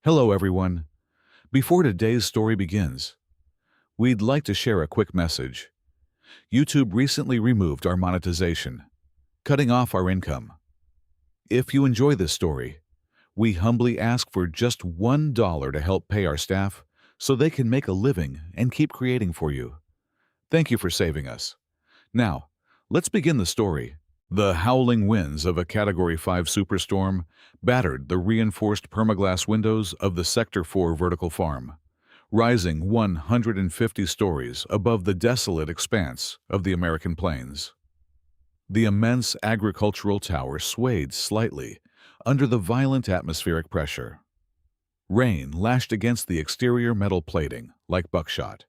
Hello, everyone. Before today's story begins, we'd like to share a quick message. YouTube recently removed our monetization, cutting off our income. If you enjoy this story, we humbly ask for just $1 to help pay our staff so they can make a living and keep creating for you. Thank you for saving us. Now, let's begin the story. The howling winds of a Category 5 superstorm battered the reinforced permaglass windows of the Sector 4 vertical farm, rising 150 stories above the desolate expanse of the American plains. The immense agricultural tower swayed slightly under the violent atmospheric pressure. Rain lashed against the exterior metal plating like buckshot.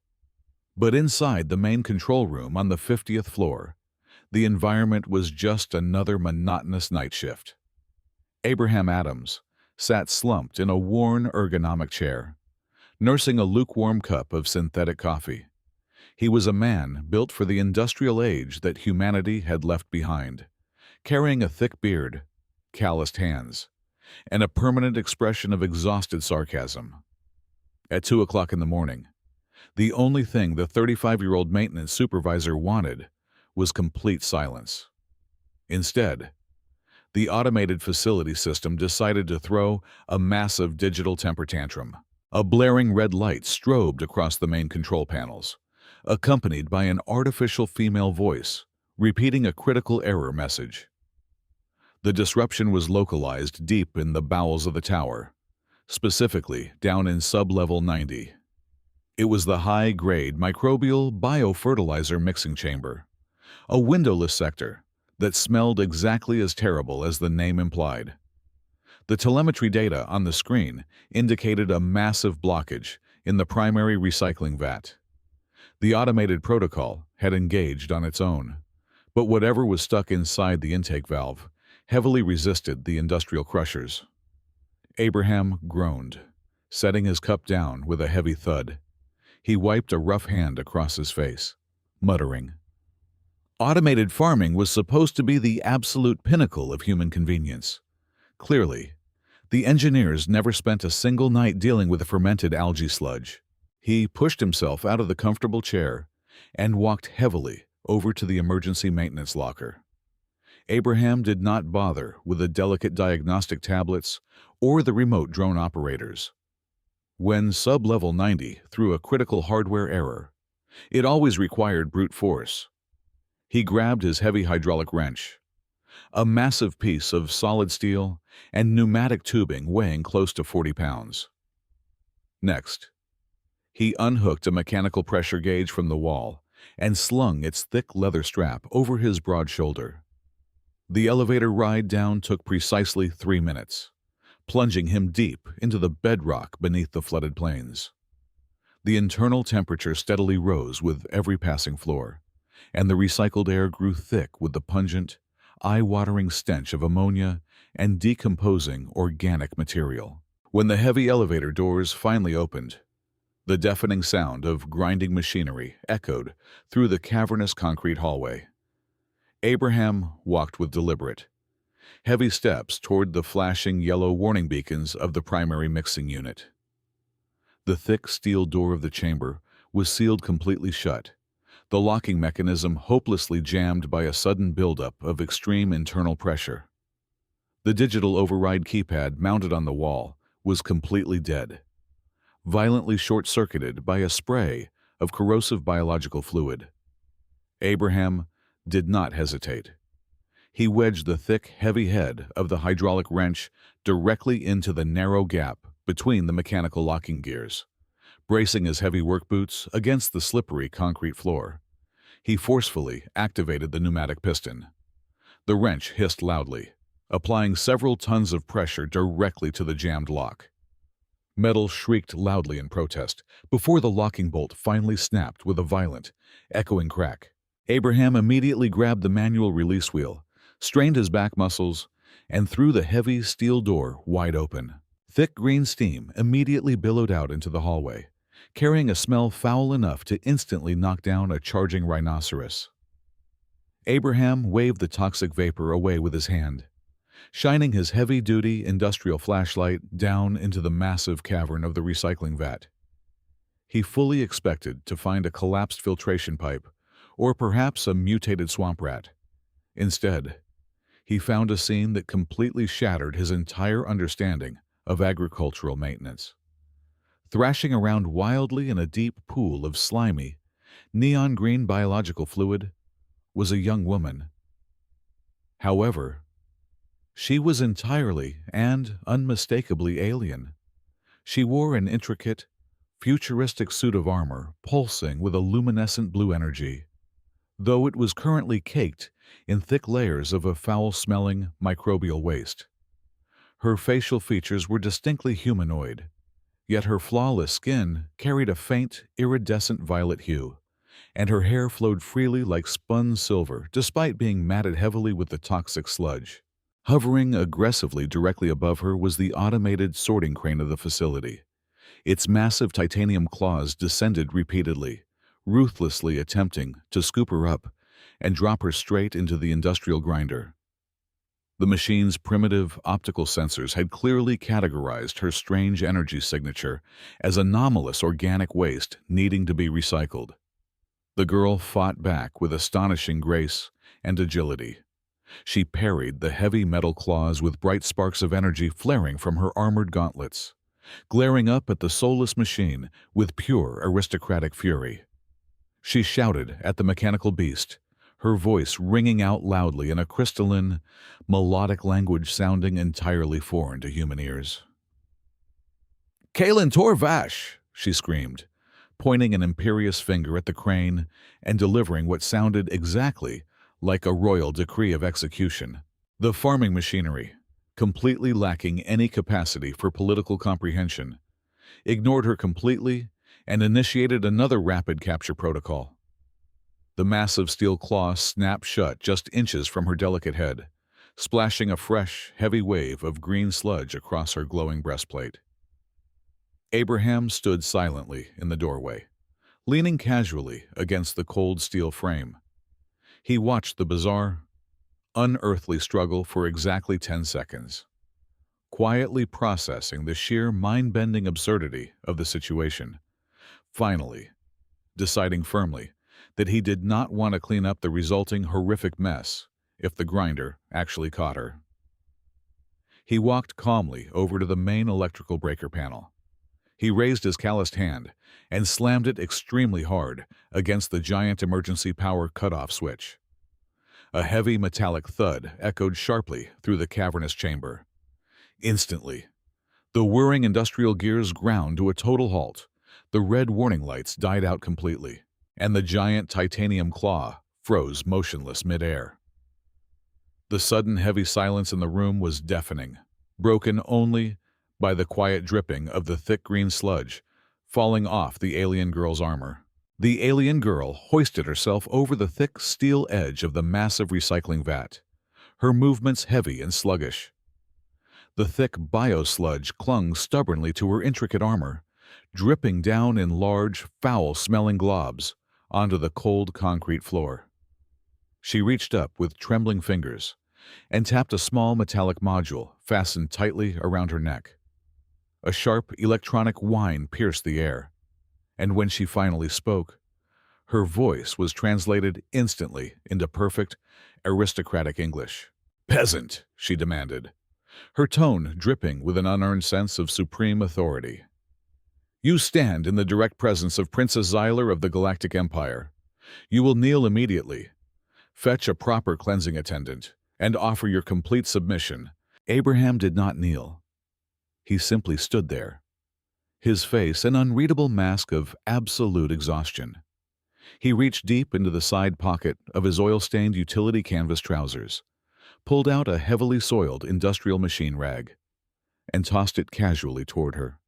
But inside the main control room on the 50th floor, the environment was just another monotonous night shift. Abraham Adams sat slumped in a worn ergonomic chair, nursing a lukewarm cup of synthetic coffee. He was a man built for the industrial age that humanity had left behind, carrying a thick beard, calloused hands, and a permanent expression of exhausted sarcasm. At 2 o'clock in the morning, the only thing the 35-year-old maintenance supervisor wanted was complete silence. Instead, the automated facility system decided to throw a massive digital temper tantrum. A blaring red light strobed across the main control panels, accompanied by an artificial female voice repeating a critical error message. The disruption was localized deep in the bowels of the tower, specifically down in sub-level 90. It was the high-grade microbial biofertilizer mixing chamber, a windowless sector that smelled exactly as terrible as the name implied. The telemetry data on the screen indicated a massive blockage in the primary recycling vat. The automated protocol had engaged on its own, but whatever was stuck inside the intake valve heavily resisted the industrial crushers. Abraham groaned, setting his cup down with a heavy thud. He wiped a rough hand across his face, muttering, "Automated farming was supposed to be the absolute pinnacle of human convenience. Clearly, the engineers never spent a single night dealing with the fermented algae sludge." He pushed himself out of the comfortable chair and walked heavily over to the emergency maintenance locker. Abraham did not bother with the delicate diagnostic tablets or the remote drone operators. When sub-level 90 threw a critical hardware error, it always required brute force. He grabbed his heavy hydraulic wrench, a massive piece of solid steel and pneumatic tubing weighing close to 40 pounds. Next, he unhooked a mechanical pressure gauge from the wall and slung its thick leather strap over his broad shoulder. The elevator ride down took precisely 3 minutes, plunging him deep into the bedrock beneath the flooded plains. The internal temperature steadily rose with every passing floor, and the recycled air grew thick with the pungent, eye-watering stench of ammonia and decomposing organic material. When the heavy elevator doors finally opened, the deafening sound of grinding machinery echoed through the cavernous concrete hallway. Abraham walked with deliberate, heavy steps toward the flashing yellow warning beacons of the primary mixing unit. The thick steel door of the chamber was sealed completely shut, the locking mechanism hopelessly jammed by a sudden buildup of extreme internal pressure. The digital override keypad mounted on the wall was completely dead, violently short-circuited by a spray of corrosive biological fluid. Abraham did not hesitate. He wedged the thick, heavy head of the hydraulic wrench directly into the narrow gap between the mechanical locking gears. Bracing his heavy work boots against the slippery concrete floor, he forcefully activated the pneumatic piston. The wrench hissed loudly, applying several tons of pressure directly to the jammed lock. Metal shrieked loudly in protest before the locking bolt finally snapped with a violent, echoing crack. Abraham immediately grabbed the manual release wheel, strained his back muscles, and threw the heavy steel door wide open. Thick green steam immediately billowed out into the hallway, carrying a smell foul enough to instantly knock down a charging rhinoceros. Abraham waved the toxic vapor away with his hand, shining his heavy-duty industrial flashlight down into the massive cavern of the recycling vat. He fully expected to find a collapsed filtration pipe, or perhaps a mutated swamp rat. Instead, he found a scene that completely shattered his entire understanding of agricultural maintenance. Thrashing around wildly in a deep pool of slimy, neon-green biological fluid was a young woman. However, she was entirely and unmistakably alien. She wore an intricate, futuristic suit of armor pulsing with a luminescent blue energy, though it was currently caked in thick layers of a foul-smelling microbial waste. Her facial features were distinctly humanoid, yet her flawless skin carried a faint, iridescent violet hue, and her hair flowed freely like spun silver despite being matted heavily with the toxic sludge. Hovering aggressively directly above her was the automated sorting crane of the facility. Its massive titanium claws descended repeatedly, ruthlessly attempting to scoop her up and drop her straight into the industrial grinder. The machine's primitive optical sensors had clearly categorized her strange energy signature as anomalous organic waste needing to be recycled. The girl fought back with astonishing grace and agility. She parried the heavy metal claws with bright sparks of energy flaring from her armored gauntlets, glaring up at the soulless machine with pure aristocratic fury. She shouted at the mechanical beast, her voice ringing out loudly in a crystalline, melodic language sounding entirely foreign to human ears. "Kalen Torvash!" she screamed, pointing an imperious finger at the crane and delivering what sounded exactly like a royal decree of execution. The farming machinery, completely lacking any capacity for political comprehension, ignored her completely and initiated another rapid capture protocol. The massive steel claw snapped shut just inches from her delicate head, splashing a fresh, heavy wave of green sludge across her glowing breastplate. Abraham stood silently in the doorway, leaning casually against the cold steel frame. He watched the bizarre, unearthly struggle for exactly 10 seconds, quietly processing the sheer mind-bending absurdity of the situation, finally deciding firmly that he did not want to clean up the resulting horrific mess if the grinder actually caught her. He walked calmly over to the main electrical breaker panel. He raised his calloused hand and slammed it extremely hard against the giant emergency power cutoff switch. A heavy metallic thud echoed sharply through the cavernous chamber. Instantly, the whirring industrial gears ground to a total halt, the red warning lights died out completely, and the giant titanium claw froze motionless midair. The sudden heavy silence in the room was deafening, broken only by the quiet dripping of the thick green sludge falling off the alien girl's armor. The alien girl hoisted herself over the thick steel edge of the massive recycling vat, her movements heavy and sluggish. The thick biosludge clung stubbornly to her intricate armor, dripping down in large, foul-smelling globs onto the cold concrete floor. She reached up with trembling fingers and tapped a small metallic module fastened tightly around her neck. A sharp electronic whine pierced the air, and when she finally spoke, her voice was translated instantly into perfect, aristocratic English. "Peasant," she demanded, her tone dripping with an unearned sense of supreme authority. "You stand in the direct presence of Princess Xyler of the Galactic Empire. You will kneel immediately, fetch a proper cleansing attendant, and offer your complete submission." Abraham did not kneel. He simply stood there, his face an unreadable mask of absolute exhaustion. He reached deep into the side pocket of his oil-stained utility canvas trousers, pulled out a heavily soiled industrial machine rag, and tossed it casually toward her.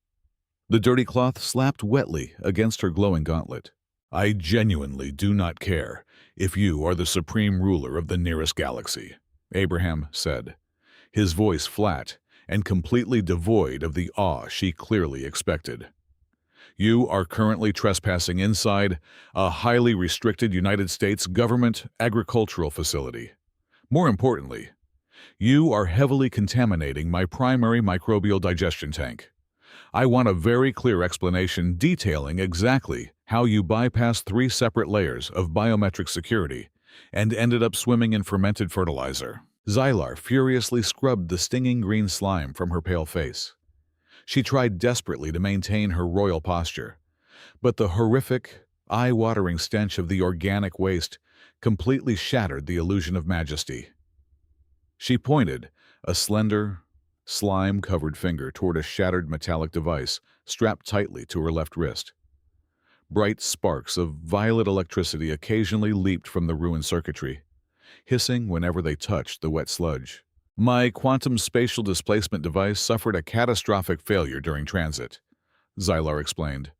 The dirty cloth slapped wetly against her glowing gauntlet. "I genuinely do not care if you are the supreme ruler of the nearest galaxy," Abraham said, his voice flat and completely devoid of the awe she clearly expected. "You are currently trespassing inside a highly restricted United States government agricultural facility. More importantly, You are heavily contaminating my primary microbial digestion tank. I want a very clear explanation detailing exactly how you bypassed 3 separate layers of biometric security and ended up swimming in fermented fertilizer. Xylar furiously scrubbed the stinging green slime from her pale face. She tried desperately to maintain her royal posture, but the horrific, eye-watering stench of the organic waste completely shattered the illusion of majesty. She pointed a slender, slime-covered finger toward a shattered metallic device strapped tightly to her left wrist. Bright sparks of violet electricity occasionally leaped from the ruined circuitry, hissing whenever they touched the wet sludge. My quantum spatial displacement device suffered a catastrophic failure during transit, Xylar explained,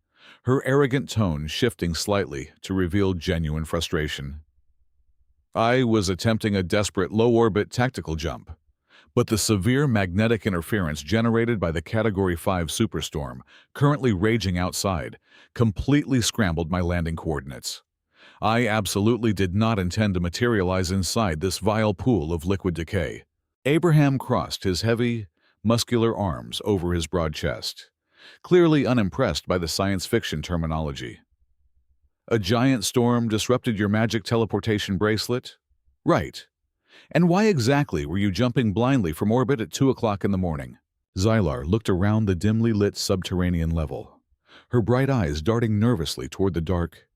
her arrogant tone shifting slightly to reveal genuine frustration. I was attempting a desperate low-orbit tactical jump, but the severe magnetic interference generated by the Category 5 superstorm currently raging outside completely scrambled my landing coordinates. I absolutely did not intend to materialize inside this vile pool of liquid decay. Abraham crossed his heavy, muscular arms over his broad chest, clearly unimpressed by the science fiction terminology. A giant storm disrupted your magic teleportation bracelet? Right. And why exactly were you jumping blindly from orbit at 2 o'clock in the morning? Xylar looked around the dimly lit subterranean level, her bright eyes darting nervously toward the dark,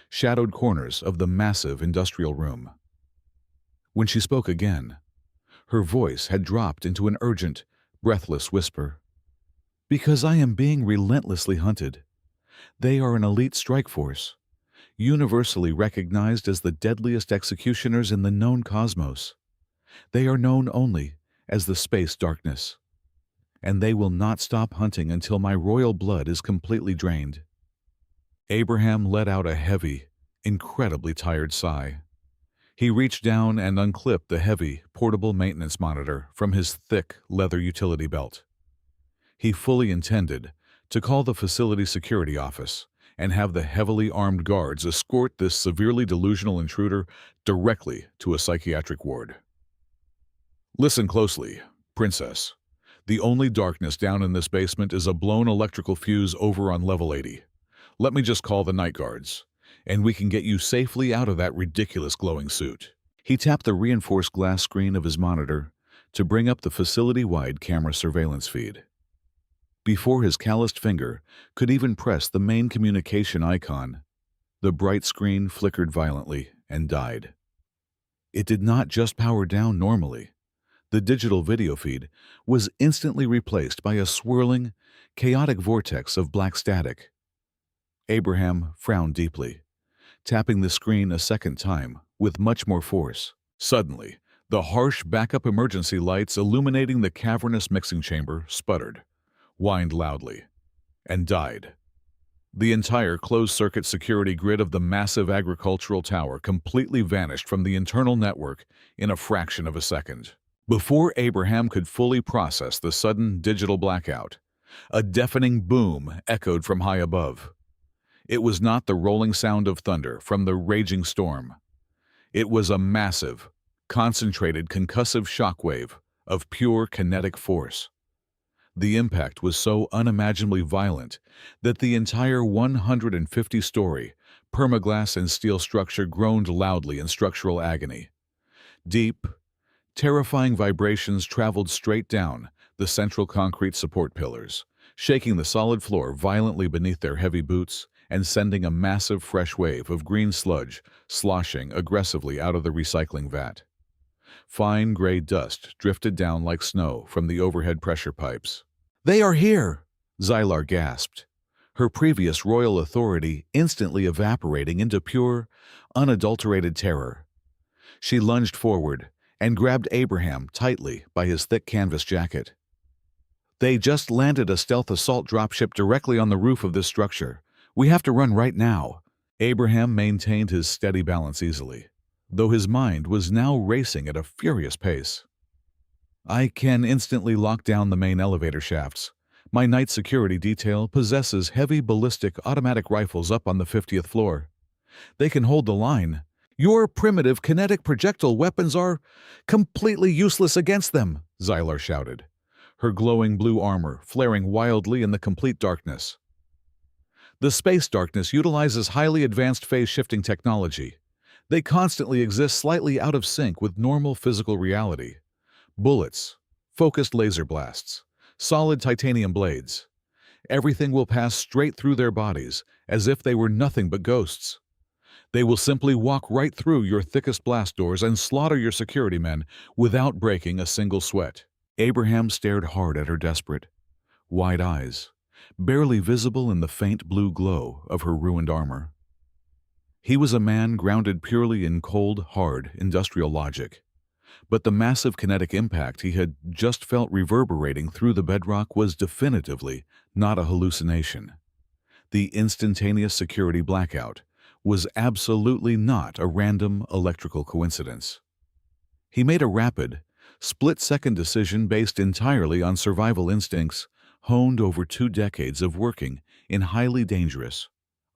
shadowed corners of the massive industrial room. When she spoke again, her voice had dropped into an urgent, breathless whisper. Because I am being relentlessly hunted. They are an elite strike force, universally recognized as the deadliest executioners in the known cosmos. They are known only as the Space Darkness, and they will not stop hunting until my royal blood is completely drained. Abraham let out a heavy, incredibly tired sigh. He reached down and unclipped the heavy, portable maintenance monitor from his thick leather utility belt. He fully intended to call the facility security office and have the heavily armed guards escort this severely delusional intruder directly to a psychiatric ward. Listen closely, Princess. The only darkness down in this basement is a blown electrical fuse over on level 80. Let me just call the night guards, and we can get you safely out of that ridiculous glowing suit. He tapped the reinforced glass screen of his monitor to bring up the facility-wide camera surveillance feed. Before his calloused finger could even press the main communication icon, the bright screen flickered violently and died. It did not just power down normally. The digital video feed was instantly replaced by a swirling, chaotic vortex of black static. Abraham frowned deeply, tapping the screen a second time with much more force. Suddenly, the harsh backup emergency lights illuminating the cavernous mixing chamber sputtered, whined loudly, and died. The entire closed-circuit security grid of the massive agricultural tower completely vanished from the internal network in a fraction of a second. Before Abraham could fully process the sudden digital blackout, a deafening boom echoed from high above. It was not the rolling sound of thunder from the raging storm. It was a massive, concentrated concussive shockwave of pure kinetic force. The impact was so unimaginably violent that the entire 150-story permaglass and steel structure groaned loudly in structural agony. Deep, terrifying vibrations traveled straight down the central concrete support pillars, shaking the solid floor violently beneath their heavy boots and sending a massive fresh wave of green sludge sloshing aggressively out of the recycling vat. Fine gray dust drifted down like snow from the overhead pressure pipes. "They are here!" Xylar gasped, her previous royal authority instantly evaporating into pure, unadulterated terror. She lunged forward and grabbed Abraham tightly by his thick canvas jacket. "They just landed a stealth assault dropship directly on the roof of this structure. We have to run right now." Abraham maintained his steady balance easily, though his mind was now racing at a furious pace. "I can instantly lock down the main elevator shafts. My night security detail possesses heavy ballistic automatic rifles up on the 50th floor. They can hold the line, Your primitive kinetic projectile weapons are completely useless against them, Xylar shouted, her glowing blue armor flaring wildly in the complete darkness. The space darkness utilizes highly advanced phase-shifting technology. They constantly exist slightly out of sync with normal physical reality. Bullets, focused laser blasts, solid titanium blades. Everything will pass straight through their bodies, as if they were nothing but ghosts. They will simply walk right through your thickest blast doors and slaughter your security men without breaking a single sweat. Abraham stared hard at her desperate, wide eyes, barely visible in the faint blue glow of her ruined armor. He was a man grounded purely in cold, hard, industrial logic. But the massive kinetic impact he had just felt reverberating through the bedrock was definitively not a hallucination. The instantaneous security blackout was absolutely not a random electrical coincidence. He made a rapid, split-second decision based entirely on survival instincts honed over 2 decades of working in highly dangerous,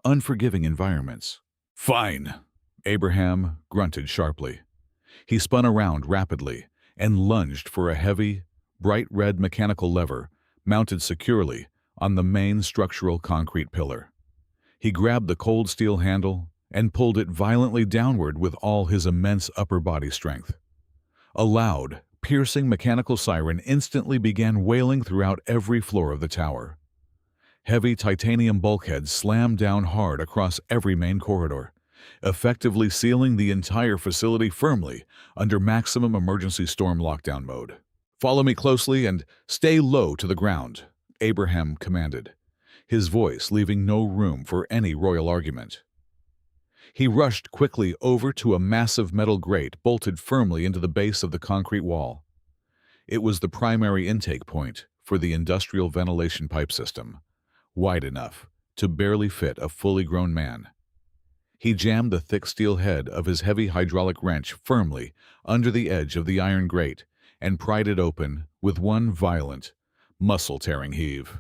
unforgiving environments. "Fine," Abraham grunted sharply. He spun around rapidly and lunged for a heavy, bright red mechanical lever mounted securely on the main structural concrete pillar. He grabbed the cold steel handle and pulled it violently downward with all his immense upper body strength. A loud, piercing mechanical siren instantly began wailing throughout every floor of the tower. Heavy titanium bulkheads slammed down hard across every main corridor, effectively sealing the entire facility firmly under maximum emergency storm lockdown mode. "Follow me closely and stay low to the ground," Abraham commanded, his voice leaving no room for any royal argument. He rushed quickly over to a massive metal grate bolted firmly into the base of the concrete wall. It was the primary intake point for the industrial ventilation pipe system, wide enough to barely fit a fully grown man. He jammed the thick steel head of his heavy hydraulic wrench firmly under the edge of the iron grate and pried it open with one violent, muscle-tearing heave.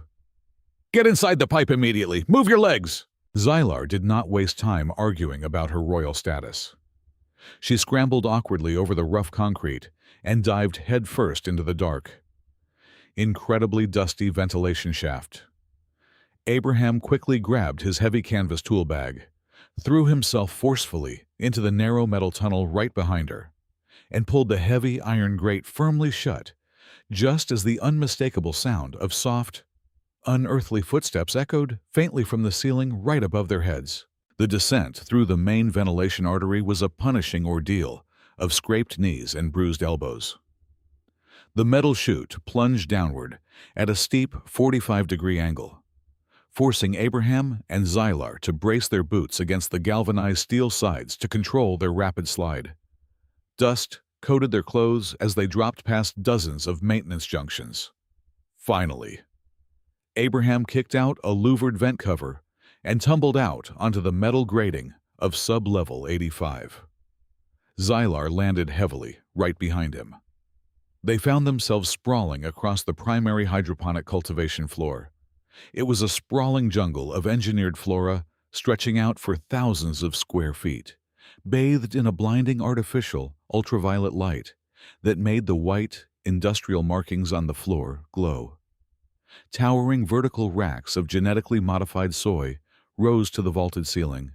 "Get inside the pipe immediately! Move your legs!" Xylar did not waste time arguing about her royal status. She scrambled awkwardly over the rough concrete and dived headfirst into the dark, incredibly dusty ventilation shaft. Abraham quickly grabbed his heavy canvas tool bag, threw himself forcefully into the narrow metal tunnel right behind her, and pulled the heavy iron grate firmly shut, just as the unmistakable sound of soft, unearthly footsteps echoed faintly from the ceiling right above their heads. The descent through the main ventilation artery was a punishing ordeal of scraped knees and bruised elbows. The metal chute plunged downward at a steep 45-degree angle, forcing Abraham and Xylar to brace their boots against the galvanized steel sides to control their rapid slide. Dust coated their clothes as they dropped past dozens of maintenance junctions. Finally, Abraham kicked out a louvered vent cover and tumbled out onto the metal grating of sub-level 85. Xylar landed heavily right behind him. They found themselves sprawling across the primary hydroponic cultivation floor. It was a sprawling jungle of engineered flora stretching out for thousands of square feet, bathed in a blinding artificial ultraviolet light that made the white, industrial markings on the floor glow. Towering vertical racks of genetically modified soy rose to the vaulted ceiling,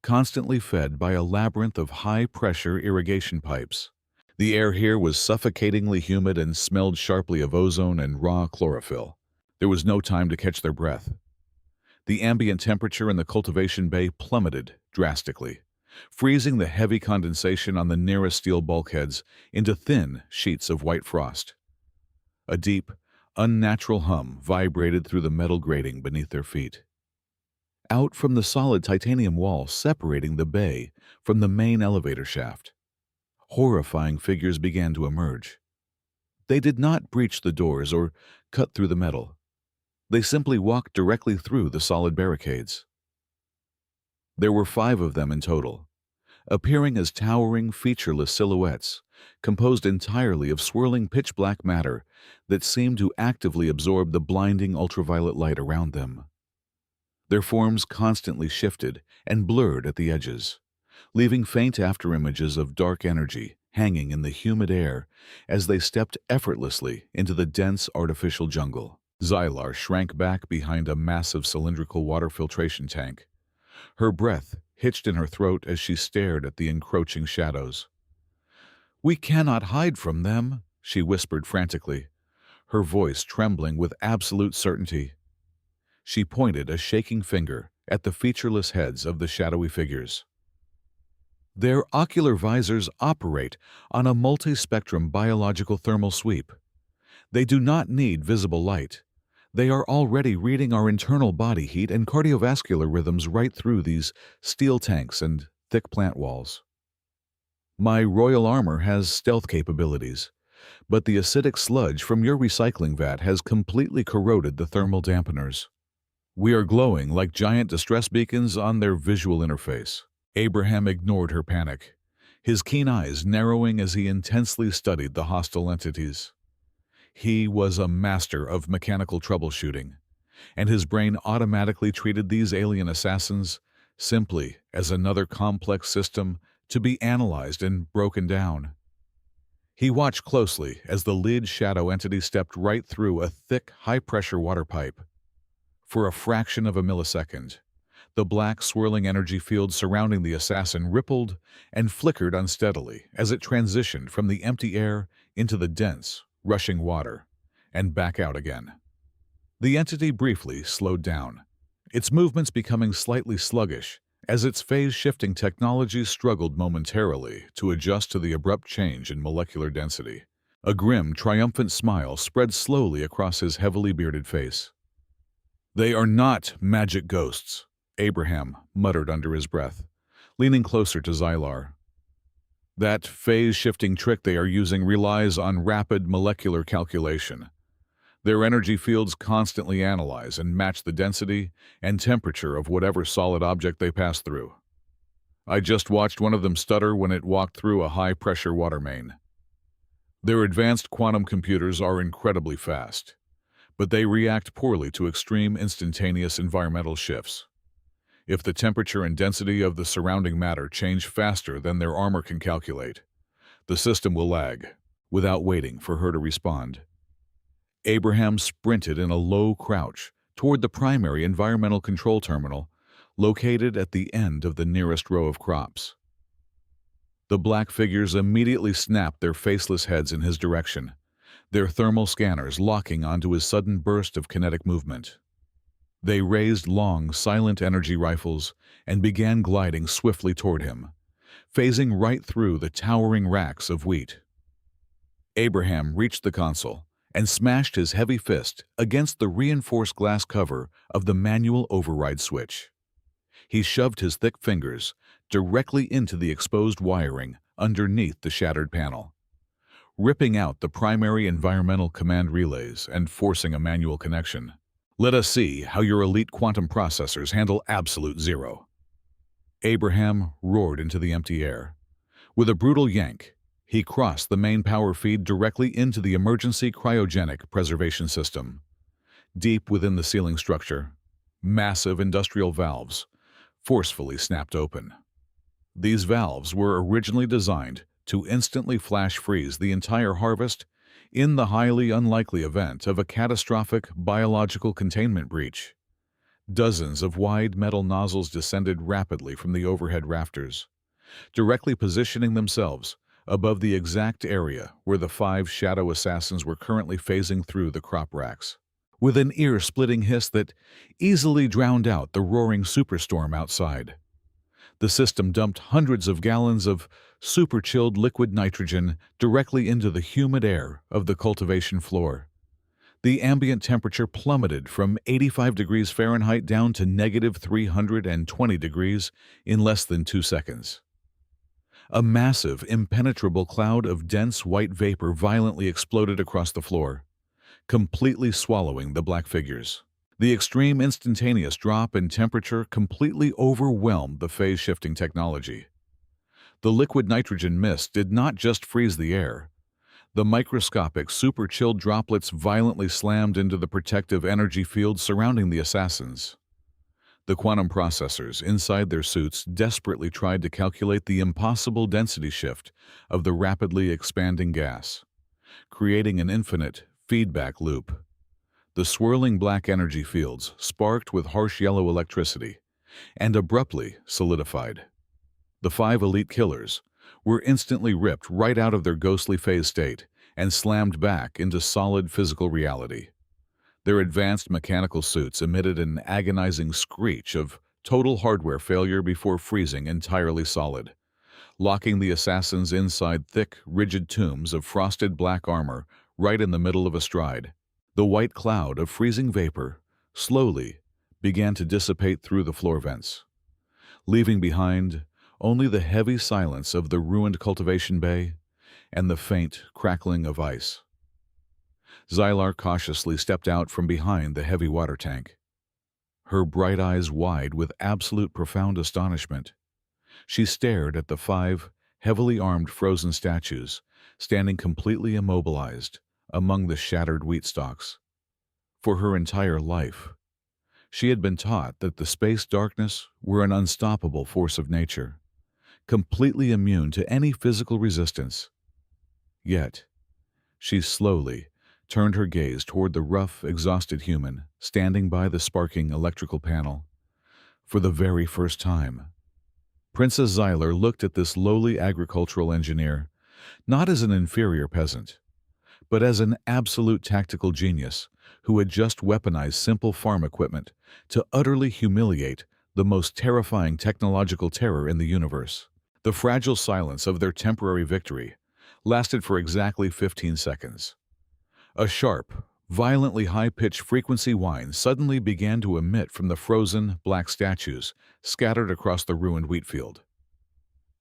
constantly fed by a labyrinth of high-pressure irrigation pipes. The air here was suffocatingly humid and smelled sharply of ozone and raw chlorophyll. There was no time to catch their breath. The ambient temperature in the cultivation bay plummeted drastically, freezing the heavy condensation on the nearest steel bulkheads into thin sheets of white frost. A deep, unnatural hum vibrated through the metal grating beneath their feet. Out from the solid titanium wall separating the bay from the main elevator shaft, horrifying figures began to emerge. They did not breach the doors or cut through the metal. They simply walked directly through the solid barricades. There were 5 of them in total, appearing as towering, featureless silhouettes, composed entirely of swirling pitch-black matter that seemed to actively absorb the blinding ultraviolet light around them. Their forms constantly shifted and blurred at the edges, leaving faint afterimages of dark energy hanging in the humid air as they stepped effortlessly into the dense artificial jungle. Xylar shrank back behind a massive cylindrical water filtration tank, her breath hitched in her throat as she stared at the encroaching shadows. "We cannot hide from them," she whispered frantically, her voice trembling with absolute certainty. She pointed a shaking finger at the featureless heads of the shadowy figures. Their ocular visors operate on a multi-spectrum biological thermal sweep. They do not need visible light. They are already reading our internal body heat and cardiovascular rhythms right through these steel tanks and thick plant walls. My royal armor has stealth capabilities, but the acidic sludge from your recycling vat has completely corroded the thermal dampeners. We are glowing like giant distress beacons on their visual interface. Abraham ignored her panic, his keen eyes narrowing as he intensely studied the hostile entities. He was a master of mechanical troubleshooting, and his brain automatically treated these alien assassins simply as another complex system to be analyzed and broken down. He watched closely as the lid shadow entity stepped right through a thick, high-pressure water pipe. For a fraction of a millisecond, the black, swirling energy field surrounding the assassin rippled and flickered unsteadily as it transitioned from the empty air into the dense, rushing water, and back out again. The entity briefly slowed down, its movements becoming slightly sluggish as its phase-shifting technology struggled momentarily to adjust to the abrupt change in molecular density. A grim, triumphant smile spread slowly across his heavily bearded face. "They are not magic ghosts," Abraham muttered under his breath, leaning closer to Xylar. "That phase-shifting trick they are using relies on rapid molecular calculation. Their energy fields constantly analyze and match the density and temperature of whatever solid object they pass through. I just watched one of them stutter when it walked through a high-pressure water main. Their advanced quantum computers are incredibly fast, but they react poorly to extreme instantaneous environmental shifts. If the temperature and density of the surrounding matter change faster than their armor can calculate, the system will lag, without waiting for her to respond." Abraham sprinted in a low crouch toward the primary environmental control terminal, located at the end of the nearest row of crops. The black figures immediately snapped their faceless heads in his direction, their thermal scanners locking onto his sudden burst of kinetic movement. They raised long, silent energy rifles and began gliding swiftly toward him, phasing right through the towering racks of wheat. Abraham reached the console and smashed his heavy fist against the reinforced glass cover of the manual override switch. He shoved his thick fingers directly into the exposed wiring underneath the shattered panel, ripping out the primary environmental command relays and forcing a manual connection. "Let us see how your elite quantum processors handle absolute zero." Abraham roared into the empty air. With a brutal yank, he crossed the main power feed directly into the emergency cryogenic preservation system. Deep within the ceiling structure, massive industrial valves forcefully snapped open. These valves were originally designed to instantly flash freeze the entire harvest in the highly unlikely event of a catastrophic biological containment breach. Dozens of wide metal nozzles descended rapidly from the overhead rafters, directly positioning themselves above the exact area where the 5 shadow assassins were currently phasing through the crop racks. With an ear-splitting hiss that easily drowned out the roaring superstorm outside, the system dumped hundreds of gallons of super-chilled liquid nitrogen directly into the humid air of the cultivation floor. The ambient temperature plummeted from 85 degrees Fahrenheit down to negative 320 degrees in less than 2 seconds. A massive, impenetrable cloud of dense white vapor violently exploded across the floor, completely swallowing the black figures. The extreme instantaneous drop in temperature completely overwhelmed the phase-shifting technology. The liquid nitrogen mist did not just freeze the air. The microscopic, super-chilled droplets violently slammed into the protective energy field surrounding the assassins. The quantum processors inside their suits desperately tried to calculate the impossible density shift of the rapidly expanding gas, creating an infinite feedback loop. The swirling black energy fields sparked with harsh yellow electricity and abruptly solidified. The five elite killers were instantly ripped right out of their ghostly phase state and slammed back into solid physical reality. Their advanced mechanical suits emitted an agonizing screech of total hardware failure before freezing entirely solid, locking the assassins inside thick, rigid tombs of frosted black armor right in the middle of a stride. The white cloud of freezing vapor slowly began to dissipate through the floor vents, leaving behind only the heavy silence of the ruined cultivation bay and the faint crackling of ice. Xylar cautiously stepped out from behind the heavy water tank, her bright eyes wide with absolute profound astonishment. She stared at the five heavily armed frozen statues standing completely immobilized among the shattered wheat stalks. For her entire life, she had been taught that the space darkness were an unstoppable force of nature, completely immune to any physical resistance. Yet, she slowly turned her gaze toward the rough, exhausted human standing by the sparking electrical panel. For the very first time, Princess Xylar looked at this lowly agricultural engineer not as an inferior peasant, but as an absolute tactical genius who had just weaponized simple farm equipment to utterly humiliate the most terrifying technological terror in the universe. The fragile silence of their temporary victory lasted for exactly 15 seconds. A sharp, violently high-pitched frequency whine suddenly began to emit from the frozen, black statues scattered across the ruined wheat field.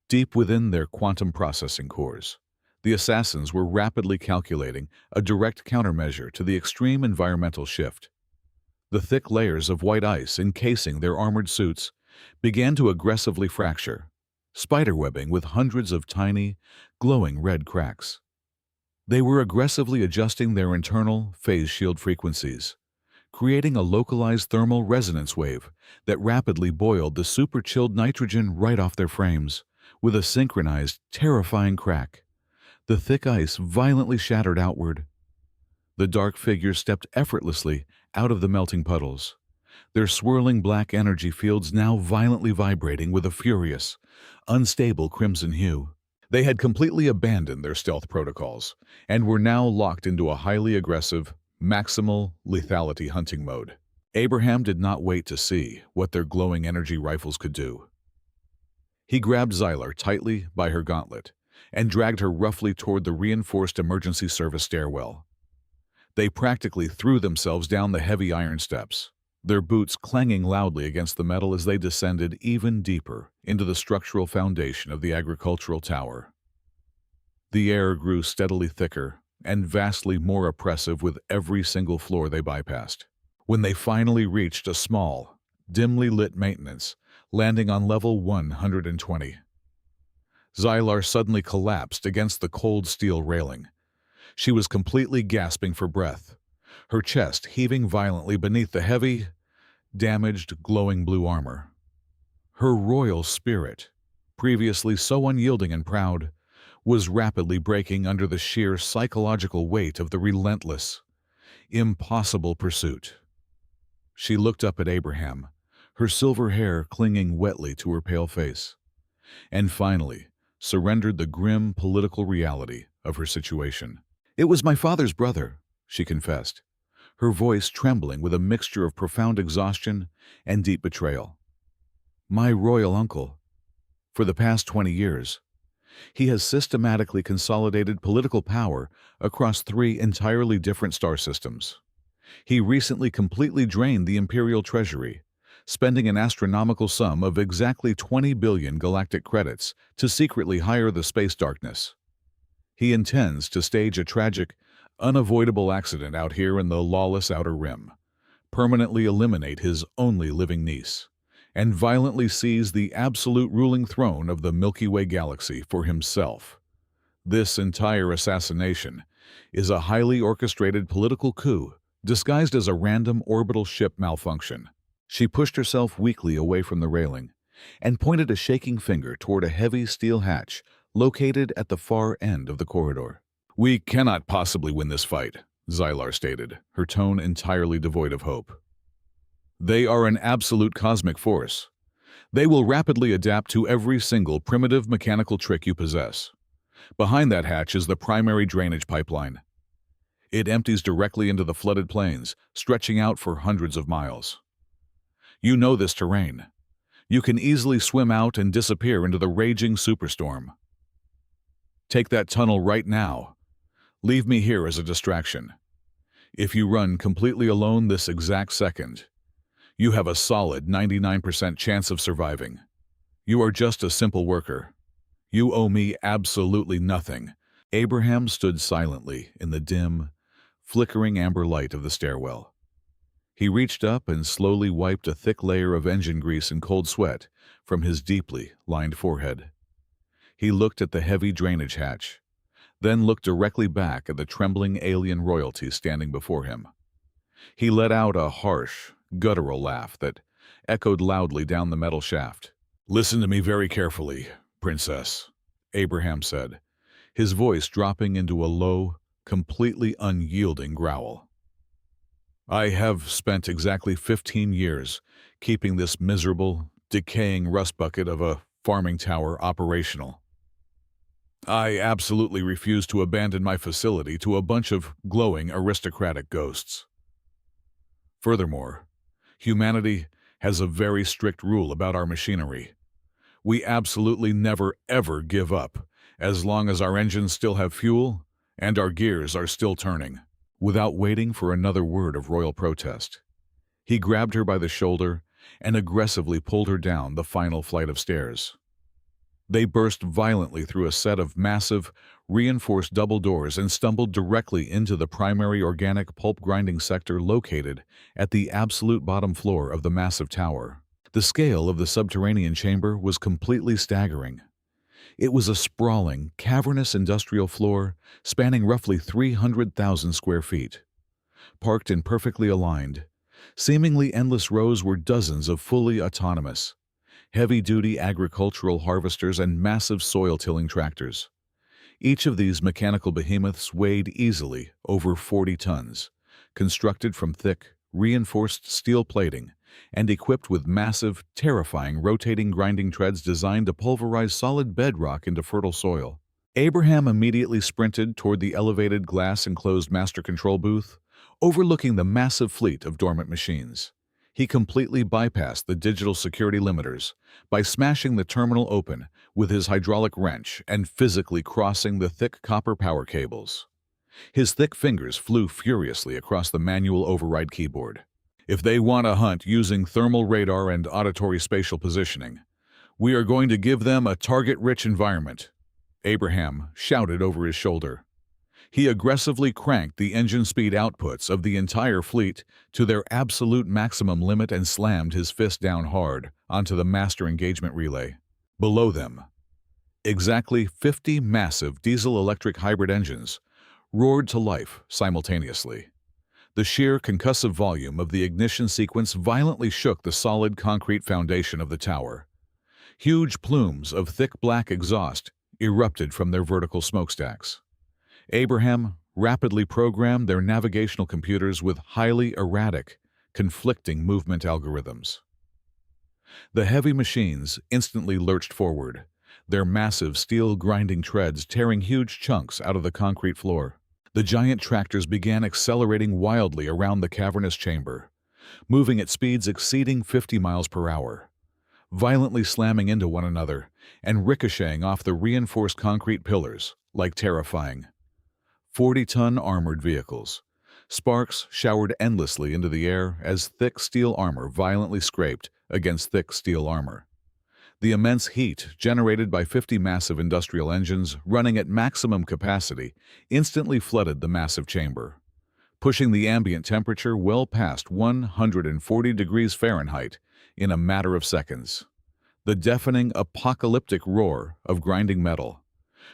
Deep within their quantum processing cores, the assassins were rapidly calculating a direct countermeasure to the extreme environmental shift. The thick layers of white ice encasing their armored suits began to aggressively fracture, spiderwebbing with hundreds of tiny, glowing red cracks. They were aggressively adjusting their internal phase shield frequencies, creating a localized thermal resonance wave that rapidly boiled the super-chilled nitrogen right off their frames. With a synchronized, terrifying crack, the thick ice violently shattered outward. The dark figures stepped effortlessly out of the melting puddles, their swirling black energy fields now violently vibrating with a furious, unstable crimson hue. They had completely abandoned their stealth protocols and were now locked into a highly aggressive, maximal lethality hunting mode. Abraham did not wait to see what their glowing energy rifles could do. He grabbed Xylar tightly by her gauntlet and dragged her roughly toward the reinforced emergency service stairwell. They practically threw themselves down the heavy iron steps, their boots clanging loudly against the metal as they descended even deeper into the structural foundation of the agricultural tower. The air grew steadily thicker and vastly more oppressive with every single floor they bypassed. When they finally reached a small, dimly lit maintenance, landing on level 120, Xylar suddenly collapsed against the cold steel railing. She was completely gasping for breath, her chest heaving violently beneath the heavy, damaged, glowing blue armor. Her royal spirit, previously so unyielding and proud, was rapidly breaking under the sheer psychological weight of the relentless, impossible pursuit. She looked up at Abraham, her silver hair clinging wetly to her pale face, and finally surrendered the grim political reality of her situation. "It was my father's brother," she confessed, her voice trembling with a mixture of profound exhaustion and deep betrayal. "My royal uncle. For the past 20 years, he has systematically consolidated political power across 3 entirely different star systems. He recently completely drained the Imperial Treasury, spending an astronomical sum of exactly 20 billion galactic credits to secretly hire the space darkness. He intends to stage a tragic, unavoidable accident out here in the lawless Outer Rim, permanently eliminate his only living niece, and violently seize the absolute ruling throne of the Milky Way galaxy for himself. This entire assassination is a highly orchestrated political coup disguised as a random orbital ship malfunction. She pushed herself weakly away from the railing and pointed a shaking finger toward a heavy steel hatch located at the far end of the corridor. "We cannot possibly win this fight," Xylar stated, her tone entirely devoid of hope. "They are an absolute cosmic force. They will rapidly adapt to every single primitive mechanical trick you possess. Behind that hatch is the primary drainage pipeline. It empties directly into the flooded plains, stretching out for hundreds of miles. You know this terrain. You can easily swim out and disappear into the raging superstorm. Take that tunnel right now. Leave me here as a distraction. If you run completely alone this exact second, you have a solid 99% chance of surviving. You are just a simple worker. You owe me absolutely nothing." Abraham stood silently in the dim, flickering amber light of the stairwell. He reached up and slowly wiped a thick layer of engine grease and cold sweat from his deeply lined forehead. He looked at the heavy drainage hatch, then looked directly back at the trembling alien royalty standing before him. He let out a harsh, guttural laugh that echoed loudly down the metal shaft. "Listen to me very carefully, Princess," Abraham said, his voice dropping into a low, completely unyielding growl. "I have spent exactly 15 years keeping this miserable, decaying rust bucket of a farming tower operational. I absolutely refuse to abandon my facility to a bunch of glowing aristocratic ghosts. Furthermore, humanity has a very strict rule about our machinery. We absolutely never ever give up as long as our engines still have fuel and our gears are still turning." Without waiting for another word of royal protest, he grabbed her by the shoulder and aggressively pulled her down the final flight of stairs. They burst violently through a set of massive, reinforced double doors and stumbled directly into the primary organic pulp grinding sector located at the absolute bottom floor of the massive tower. The scale of the subterranean chamber was completely staggering. It was a sprawling, cavernous industrial floor spanning roughly 300,000 square feet. Parked in perfectly aligned, seemingly endless rows were dozens of fully autonomous, heavy-duty agricultural harvesters and massive soil-tilling tractors. Each of these mechanical behemoths weighed easily over 40 tons, constructed from thick, reinforced steel plating and equipped with massive, terrifying rotating grinding treads designed to pulverize solid bedrock into fertile soil. Abraham immediately sprinted toward the elevated glass-enclosed master control booth, overlooking the massive fleet of dormant machines. He completely bypassed the digital security limiters by smashing the terminal open with his hydraulic wrench and physically crossing the thick copper power cables. His thick fingers flew furiously across the manual override keyboard. "If they want to hunt using thermal radar and auditory spatial positioning, we are going to give them a target-rich environment," Abraham shouted over his shoulder. He aggressively cranked the engine speed outputs of the entire fleet to their absolute maximum limit and slammed his fist down hard onto the master engagement relay. Below them, exactly 50 massive diesel-electric hybrid engines roared to life simultaneously. The sheer concussive volume of the ignition sequence violently shook the solid concrete foundation of the tower. Huge plumes of thick black exhaust erupted from their vertical smokestacks. Abraham rapidly programmed their navigational computers with highly erratic, conflicting movement algorithms. The heavy machines instantly lurched forward, their massive steel grinding treads tearing huge chunks out of the concrete floor. The giant tractors began accelerating wildly around the cavernous chamber, moving at speeds exceeding 50 miles per hour, violently slamming into one another and ricocheting off the reinforced concrete pillars like terrifying 40-ton armored vehicles. Sparks showered endlessly into the air as thick steel armor violently scraped against thick steel armor. The immense heat generated by 50 massive industrial engines running at maximum capacity instantly flooded the massive chamber, pushing the ambient temperature well past 140 degrees Fahrenheit in a matter of seconds. The deafening, apocalyptic roar of grinding metal,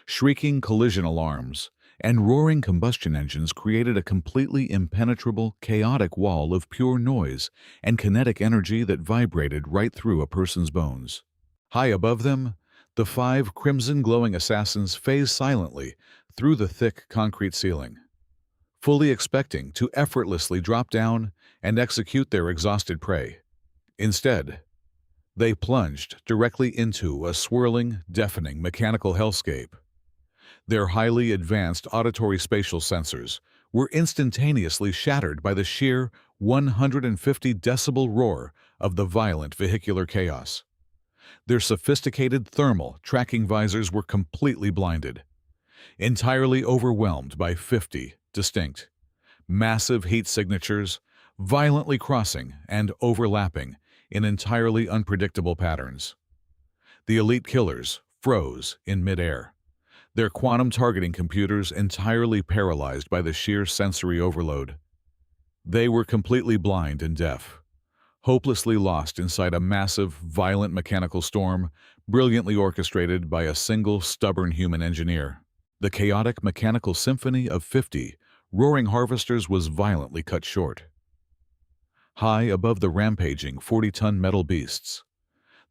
shrieking collision alarms, and roaring combustion engines created a completely impenetrable, chaotic wall of pure noise and kinetic energy that vibrated right through a person's bones. High above them, the 5 crimson glowing assassins phased silently through the thick concrete ceiling, fully expecting to effortlessly drop down and execute their exhausted prey. Instead, they plunged directly into a swirling, deafening mechanical hellscape. Their highly advanced auditory spatial sensors were instantaneously shattered by the sheer 150 decibel roar of the violent vehicular chaos. Their sophisticated thermal tracking visors were completely blinded, entirely overwhelmed by 50 distinct, massive heat signatures violently crossing and overlapping in entirely unpredictable patterns. The elite killers froze in midair, their quantum targeting computers entirely paralyzed by the sheer sensory overload. They were completely blind and deaf, hopelessly lost inside a massive, violent mechanical storm brilliantly orchestrated by a single stubborn human engineer. The chaotic mechanical symphony of 50 roaring harvesters was violently cut short. High above the rampaging 40-ton metal beasts,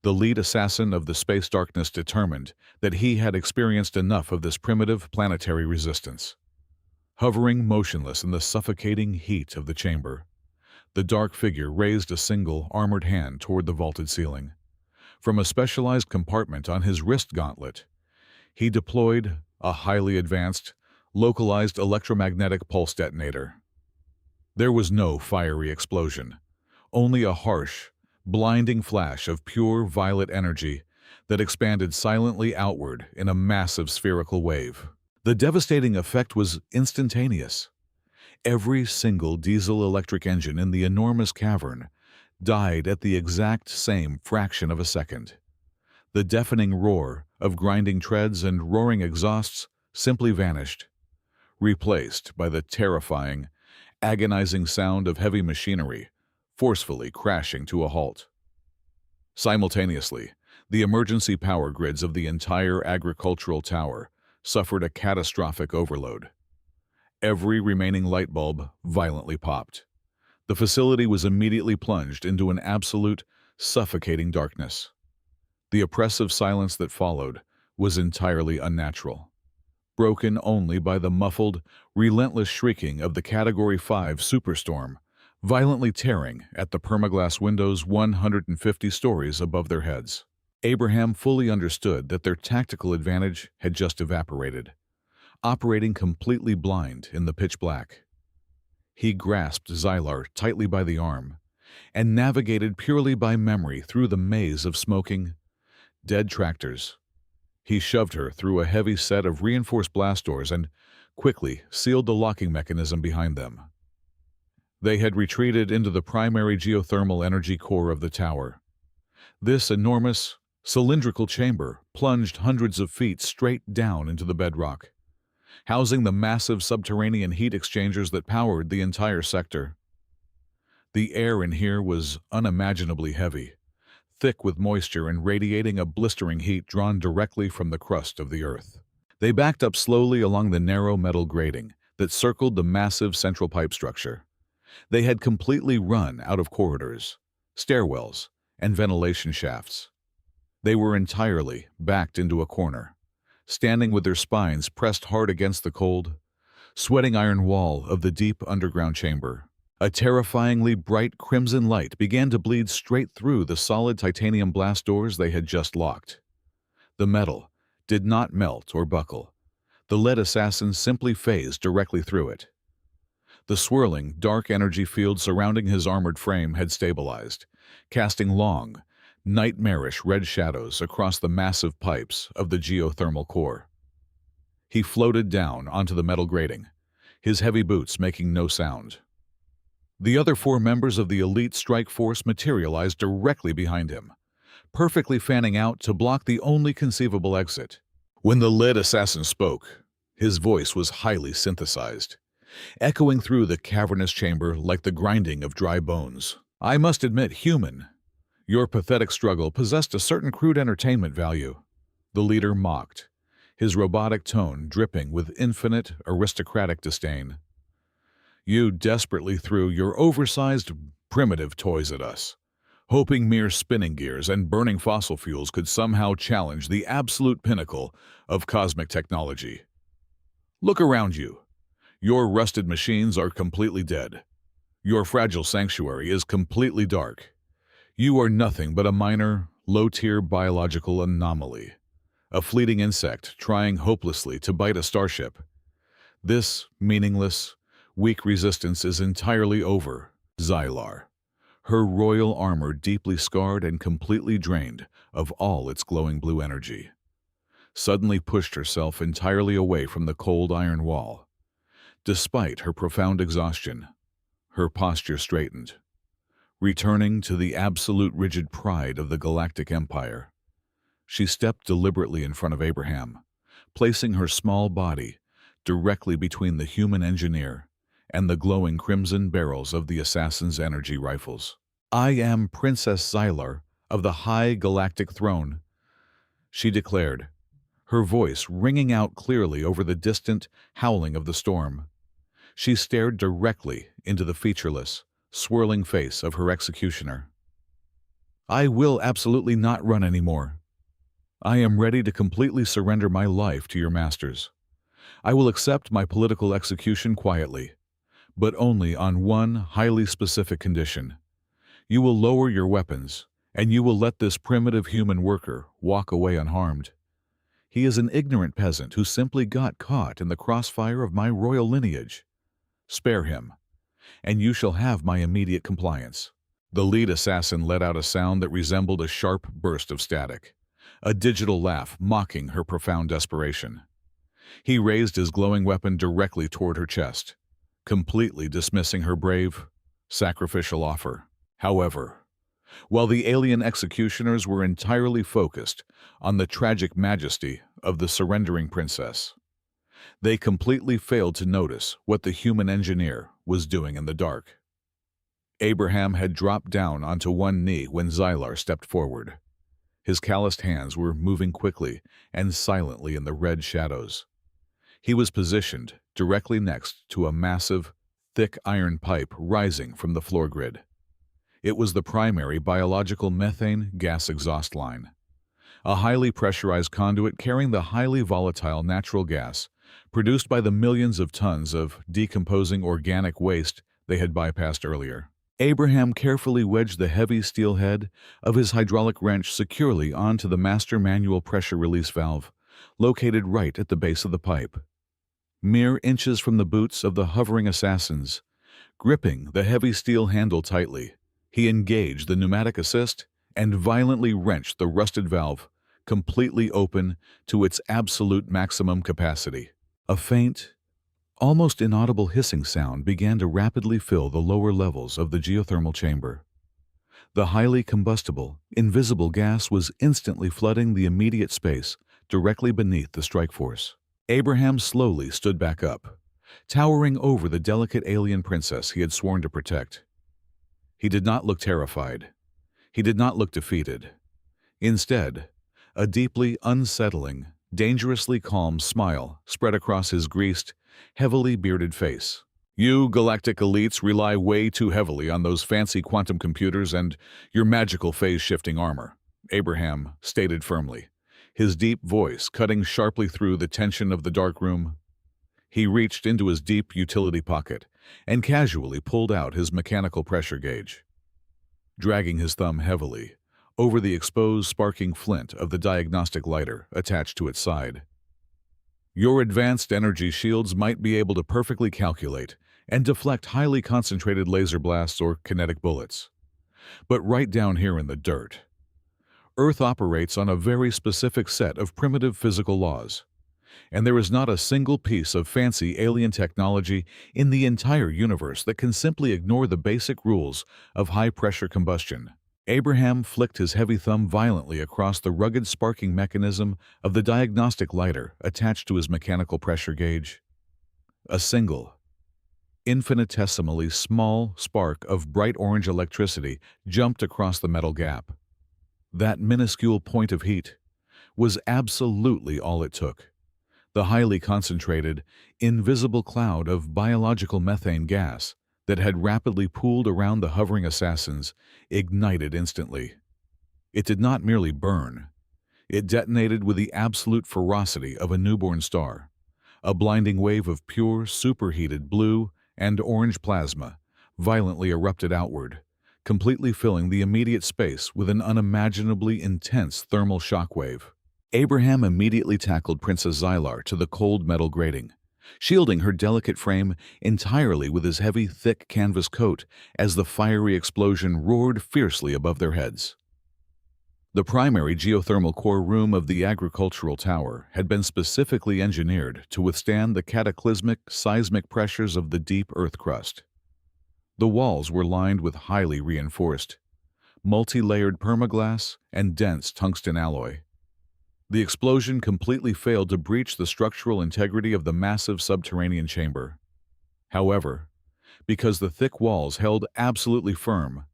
the lead assassin of the space darkness determined that he had experienced enough of this primitive planetary resistance. Hovering motionless in the suffocating heat of the chamber, the dark figure raised a single armored hand toward the vaulted ceiling. From a specialized compartment on his wrist gauntlet, he deployed a highly advanced, localized electromagnetic pulse detonator. There was no fiery explosion, only a harsh, blinding flash of pure violet energy that expanded silently outward in a massive spherical wave. The devastating effect was instantaneous. Every single diesel-electric engine in the enormous cavern died at the exact same fraction of a second. The deafening roar of grinding treads and roaring exhausts simply vanished, replaced by the terrifying, agonizing sound of heavy machinery forcefully crashing to a halt. Simultaneously, the emergency power grids of the entire agricultural tower suffered a catastrophic overload. Every remaining light bulb violently popped. The facility was immediately plunged into an absolute, suffocating darkness. The oppressive silence that followed was entirely unnatural, broken only by the muffled, relentless shrieking of the Category 5 superstorm, violently tearing at the permaglass windows 150 stories above their heads. Abraham fully understood that their tactical advantage had just evaporated, operating completely blind in the pitch black. He grasped Xylar tightly by the arm and navigated purely by memory through the maze of smoking, dead tractors. He shoved her through a heavy set of reinforced blast doors and quickly sealed the locking mechanism behind them. They had retreated into the primary geothermal energy core of the tower. This enormous, cylindrical chamber plunged hundreds of feet straight down into the bedrock, housing the massive subterranean heat exchangers that powered the entire sector. The air in here was unimaginably heavy, thick with moisture and radiating a blistering heat drawn directly from the crust of the earth. They backed up slowly along the narrow metal grating that circled the massive central pipe structure. They had completely run out of corridors, stairwells, and ventilation shafts. They were entirely backed into a corner, standing with their spines pressed hard against the cold, sweating iron wall of the deep underground chamber. A terrifyingly bright crimson light began to bleed straight through the solid titanium blast doors they had just locked. The metal did not melt or buckle. The lead assassin simply phased directly through it. The swirling, dark energy field surrounding his armored frame had stabilized, casting long, nightmarish red shadows across the massive pipes of the geothermal core. He floated down onto the metal grating, his heavy boots making no sound. The other 4 members of the elite strike force materialized directly behind him, perfectly fanning out to block the only conceivable exit. When the lead assassin spoke, his voice was highly synthesized, echoing through the cavernous chamber like the grinding of dry bones. "I must admit, human, your pathetic struggle possessed a certain crude entertainment value," the leader mocked, his robotic tone dripping with infinite aristocratic disdain. You desperately threw your oversized, primitive toys at us, hoping mere spinning gears and burning fossil fuels could somehow challenge the absolute pinnacle of cosmic technology. Look around you. Your rusted machines are completely dead. Your fragile sanctuary is completely dark. You are nothing but a minor, low-tier biological anomaly, a fleeting insect trying hopelessly to bite a starship. This meaningless, weak resistance is entirely over. Xylar, her royal armor deeply scarred and completely drained of all its glowing blue energy, suddenly pushed herself entirely away from the cold iron wall. Despite her profound exhaustion, her posture straightened, returning to the absolute rigid pride of the galactic empire. She stepped deliberately in front of Abraham, placing her small body directly between the human engineer and the glowing crimson barrels of the assassin's energy rifles. "I am Princess Xylar of the High Galactic Throne," she declared, her voice ringing out clearly over the distant howling of the storm. She stared directly into the featureless, swirling face of her executioner. "I will absolutely not run anymore. I am ready to completely surrender my life to your masters. I will accept my political execution quietly, but only on one highly specific condition. You will lower your weapons, and you will let this primitive human worker walk away unharmed. He is an ignorant peasant who simply got caught in the crossfire of my royal lineage. Spare him, and you shall have my immediate compliance." The lead assassin let out a sound that resembled a sharp burst of static, a digital laugh mocking her profound desperation. He raised his glowing weapon directly toward her chest, completely dismissing her brave, sacrificial offer. However, while the alien executioners were entirely focused on the tragic majesty of the surrendering princess, they completely failed to notice what the human engineer was doing in the dark. Abraham had dropped down onto one knee when Xylar stepped forward. His calloused hands were moving quickly and silently in the red shadows. He was positioned directly next to a massive, thick iron pipe rising from the floor grid. It was the primary biological methane gas exhaust line, a highly pressurized conduit carrying the highly volatile natural gas produced by the millions of tons of decomposing organic waste they had bypassed earlier. Abraham carefully wedged the heavy steel head of his hydraulic wrench securely onto the master manual pressure release valve, located right at the base of the pipe. Mere inches from the boots of the hovering assassins, gripping the heavy steel handle tightly, he engaged the pneumatic assist and violently wrenched the rusted valve completely open to its absolute maximum capacity. A faint, almost inaudible hissing sound began to rapidly fill the lower levels of the geothermal chamber. The highly combustible, invisible gas was instantly flooding the immediate space directly beneath the strike force. Abraham slowly stood back up, towering over the delicate alien princess he had sworn to protect. He did not look terrified. He did not look defeated. Instead, a deeply unsettling, dangerously calm smile spread across his greased, heavily bearded face. "You galactic elites rely way too heavily on those fancy quantum computers and your magical phase-shifting armor," Abraham stated firmly, his deep voice cutting sharply through the tension of the dark room. He reached into his deep utility pocket and casually pulled out his mechanical pressure gauge, dragging his thumb heavily over the exposed sparking flint of the diagnostic lighter attached to its side. "Your advanced energy shields might be able to perfectly calculate and deflect highly concentrated laser blasts or kinetic bullets. But right down here in the dirt, Earth operates on a very specific set of primitive physical laws, and there is not a single piece of fancy alien technology in the entire universe that can simply ignore the basic rules of high-pressure combustion." Abraham flicked his heavy thumb violently across the rugged sparking mechanism of the diagnostic lighter attached to his mechanical pressure gauge. A single, infinitesimally small spark of bright orange electricity jumped across the metal gap. That minuscule point of heat was absolutely all it took. The highly concentrated, invisible cloud of biological methane gas that had rapidly pooled around the hovering assassins ignited instantly. It did not merely burn. It detonated with the absolute ferocity of a newborn star. A blinding wave of pure, superheated blue and orange plasma violently erupted outward, completely filling the immediate space with an unimaginably intense thermal shockwave. Abraham immediately tackled Princess Xylar to the cold metal grating, shielding her delicate frame entirely with his heavy, thick canvas coat as the fiery explosion roared fiercely above their heads. The primary geothermal core room of the agricultural tower had been specifically engineered to withstand the cataclysmic seismic pressures of the deep earth crust. The walls were lined with highly reinforced, multi-layered permaglass and dense tungsten alloy. The explosion completely failed to breach the structural integrity of the massive subterranean chamber. However, because the thick walls held absolutely firm,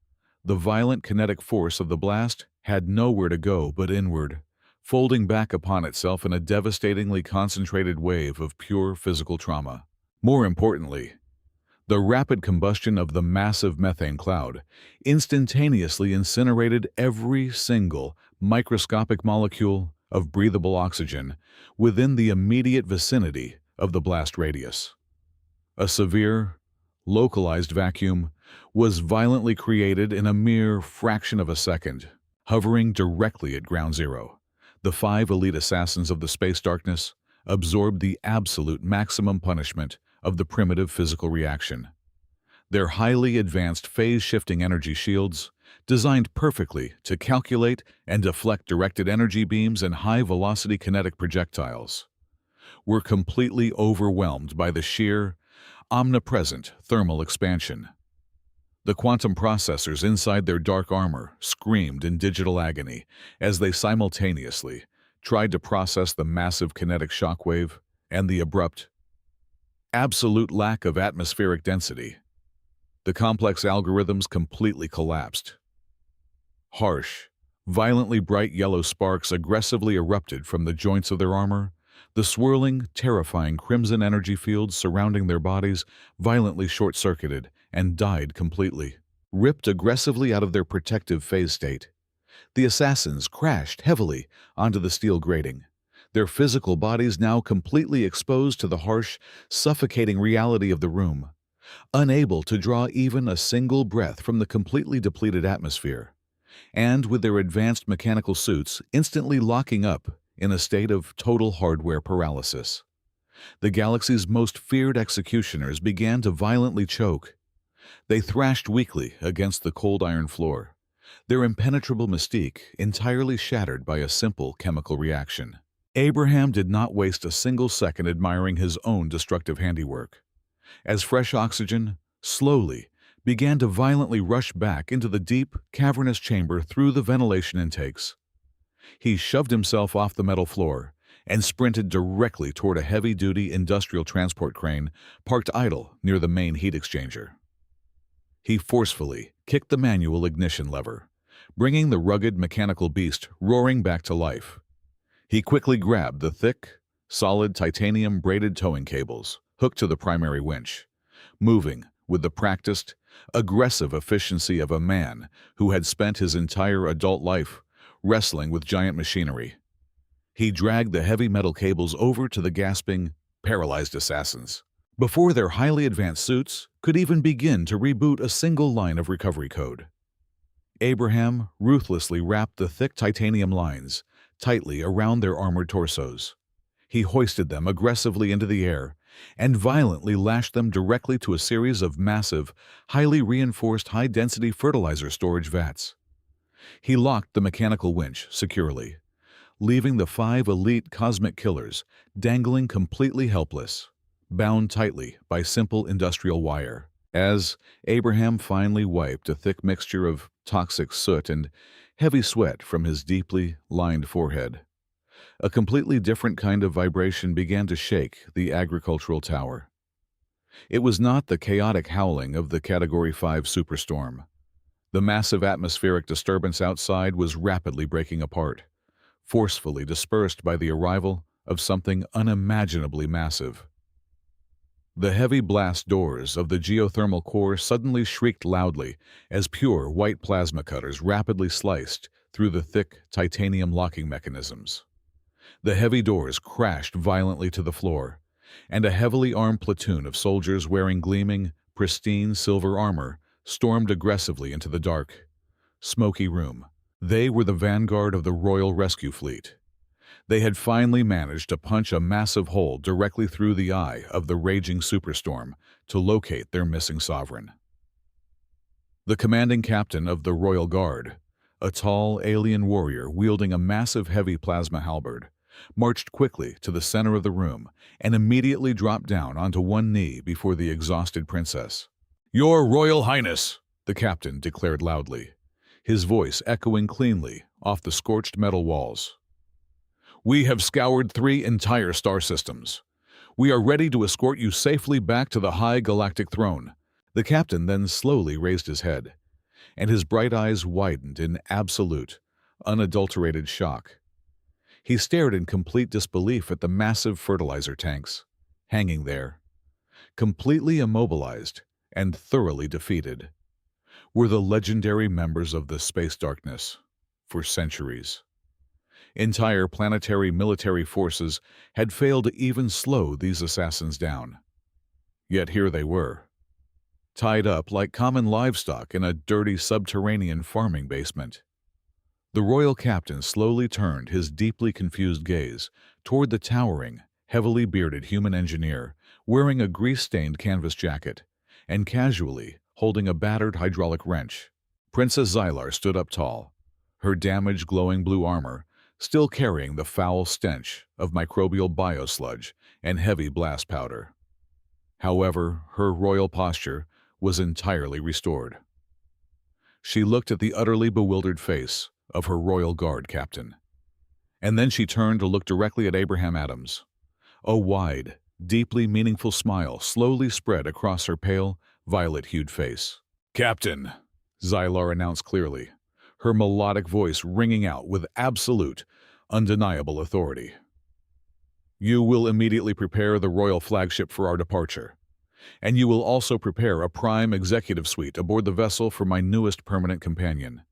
the violent kinetic force of the blast had nowhere to go but inward, folding back upon itself in a devastatingly concentrated wave of pure physical trauma. More importantly, the rapid combustion of the massive methane cloud instantaneously incinerated every single microscopic molecule of breathable oxygen within the immediate vicinity of the blast radius. A severe, localized vacuum was violently created in a mere fraction of a second. Hovering directly at ground zero, the 5 elite assassins of the space darkness absorbed the absolute maximum punishment of the primitive physical reaction. Their highly advanced phase-shifting energy shields, designed perfectly to calculate and deflect directed energy beams and high-velocity kinetic projectiles, were completely overwhelmed by the sheer, omnipresent thermal expansion. The quantum processors inside their dark armor screamed in digital agony as they simultaneously tried to process the massive kinetic shockwave and the abrupt, absolute lack of atmospheric density. The complex algorithms completely collapsed. Harsh, violently bright yellow sparks aggressively erupted from the joints of their armor. The swirling, terrifying crimson energy fields surrounding their bodies violently short-circuited and died completely. Ripped aggressively out of their protective phase state, the assassins crashed heavily onto the steel grating, their physical bodies now completely exposed to the harsh, suffocating reality of the room, unable to draw even a single breath from the completely depleted atmosphere, and with their advanced mechanical suits instantly locking up in a state of total hardware paralysis. The galaxy's most feared executioners began to violently choke. They thrashed weakly against the cold iron floor, their impenetrable mystique entirely shattered by a simple chemical reaction. Abraham did not waste a single second admiring his own destructive handiwork. As fresh oxygen, slowly, began to violently rush back into the deep, cavernous chamber through the ventilation intakes, he shoved himself off the metal floor and sprinted directly toward a heavy-duty industrial transport crane parked idle near the main heat exchanger. He forcefully kicked the manual ignition lever, bringing the rugged mechanical beast roaring back to life. He quickly grabbed the thick, solid titanium-braided towing cables hooked to the primary winch, moving with the practiced, aggressive efficiency of a man who had spent his entire adult life wrestling with giant machinery. He dragged the heavy metal cables over to the gasping, paralyzed assassins. Before their highly advanced suits could even begin to reboot a single line of recovery code, Abraham ruthlessly wrapped the thick titanium lines tightly around their armored torsos. He hoisted them aggressively into the air and violently lashed them directly to a series of massive, highly reinforced high-density fertilizer storage vats. He locked the mechanical winch securely, leaving the 5 elite cosmic killers dangling completely helpless, bound tightly by simple industrial wire. As Abraham finally wiped a thick mixture of toxic soot and heavy sweat from his deeply lined forehead, a completely different kind of vibration began to shake the agricultural tower. It was not the chaotic howling of the Category 5 superstorm. The massive atmospheric disturbance outside was rapidly breaking apart, forcefully dispersed by the arrival of something unimaginably massive. The heavy blast doors of the geothermal core suddenly shrieked loudly as pure white plasma cutters rapidly sliced through the thick titanium locking mechanisms. The heavy doors crashed violently to the floor, and a heavily armed platoon of soldiers wearing gleaming, pristine silver armor stormed aggressively into the dark, smoky room. They were the vanguard of the Royal Rescue Fleet. They had finally managed to punch a massive hole directly through the eye of the raging superstorm to locate their missing sovereign. The commanding captain of the Royal Guard, a tall alien warrior wielding a massive heavy plasma halberd, marched quickly to the center of the room and immediately dropped down onto one knee before the exhausted princess. "Your Royal Highness," the captain declared loudly, his voice echoing cleanly off the scorched metal walls. "We have scoured 3 entire star systems. We are ready to escort you safely back to the high galactic throne." The captain then slowly raised his head, and his bright eyes widened in absolute, unadulterated shock. He stared in complete disbelief at the massive fertilizer tanks, hanging there. Completely immobilized and thoroughly defeated were the legendary members of the space darkness for centuries. Entire planetary military forces had failed to even slow these assassins down. Yet here they were, tied up like common livestock in a dirty subterranean farming basement. The royal captain slowly turned his deeply confused gaze toward the towering, heavily bearded human engineer wearing a grease-stained canvas jacket and casually holding a battered hydraulic wrench. Princess Xylar stood up tall, her damaged glowing blue armor still carrying the foul stench of microbial biosludge and heavy blast powder. However, her royal posture was entirely restored. She looked at the utterly bewildered face of her royal guard captain, and then she turned to look directly at Abraham Adams. A wide, deeply meaningful smile slowly spread across her pale, violet-hued face. "Captain," Xylar announced clearly, her melodic voice ringing out with absolute, undeniable authority. "You will immediately prepare the royal flagship for our departure, and you will also prepare a prime executive suite aboard the vessel for my newest permanent companion.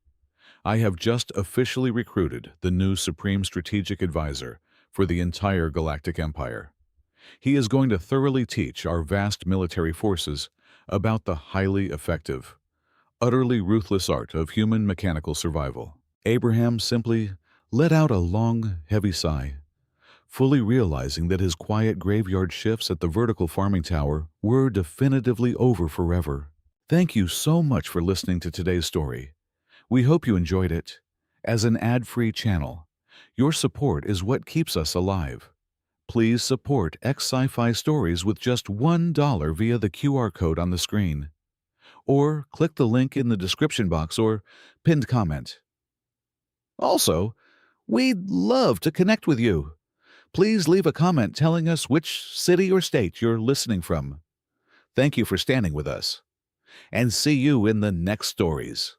I have just officially recruited the new Supreme Strategic Advisor for the entire Galactic Empire. He is going to thoroughly teach our vast military forces about the highly effective, utterly ruthless art of human mechanical survival." Abraham simply let out a long, heavy sigh, fully realizing that his quiet graveyard shifts at the vertical farming tower were definitively over forever. Thank you so much for listening to today's story. We hope you enjoyed it. As an ad-free channel, your support is what keeps us alive. Please support Sci-Fi Stories with just $1 via the QR code on the screen, or click the link in the description box or pinned comment. Also, we'd love to connect with you. Please leave a comment telling us which city or state you're listening from. Thank you for standing with us, and see you in the next stories.